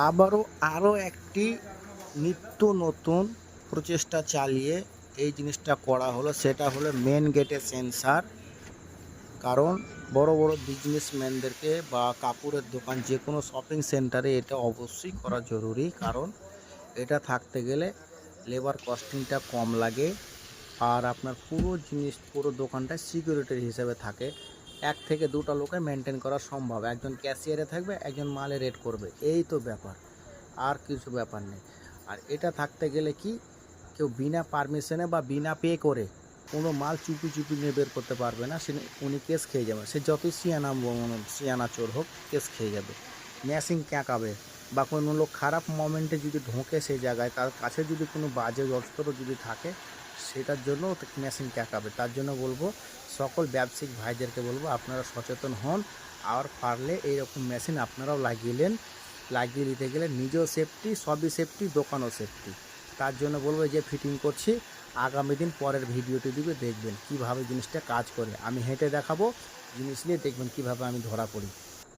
আবারও আরও একটি নিত্য নতুন প্রচেষ্টা চালিয়ে এই জিনিসটা করা হলো, সেটা হলো মেন গেটে সেন্সার। কারণ বড় বড় বিজনেসম্যানদেরকে বা কাপড়ের দোকান যে কোনো শপিং সেন্টারে এটা অবশ্যই করা জরুরি। কারণ এটা থাকতে গেলে লেবার কস্টিংটা কম লাগে, আর আপনার পুরো দোকানটা সিকিউরিটির হিসেবে থাকে। এক থেকে দুটো লোকে মেনটেন করা সম্ভব, একজন ক্যাশিয়ারে থাকবে, একজন মালে রেড করবে, এই তো ব্যাপার, আর কিছু ব্যাপার নেই। আর এটা থাকতে গেলে কি, কেউ বিনা পারমিশনে বা বিনা পে করে কোনো মাল চুপি চুপি নিয়ে বের করতে পারবে না। উনি কেস খেয়ে যাবে, সে যতই সিয়ানা চোর হোক, কেস খেয়ে যাবে। ম্যাশিং ক্যাঁকাবে, বা কোনো লোক খারাপ মোমেন্টে যদি ঢোকে সেই জায়গায়, তার কাছে যদি কোনো বাজে অস্ত্র যদি থাকে, সেটার জন্য ম্যাশিং ক্যাঁকাবে। তার জন্য বলবো, সকল ব্যবসায়িক ভাইদেরকে বলবো, আপনারা সচেতন হন। আর পারলে এইরকম মেশিন আপনারাও লাগিয়ে নিতে গেলে নিজেও সেফটি, সবই সেফটি, দোকানও সেফটি। তার জন্য বলবো, যে ফিটিং করছি, আগামী দিন পরের ভিডিওটি দিবে, দেখবেন কিভাবে জিনিসটা কাজ করে। আমি হেঁটে দেখাবো, জিনিস নিয়ে দেখবেন কিভাবে আমি ধরা পড়ি।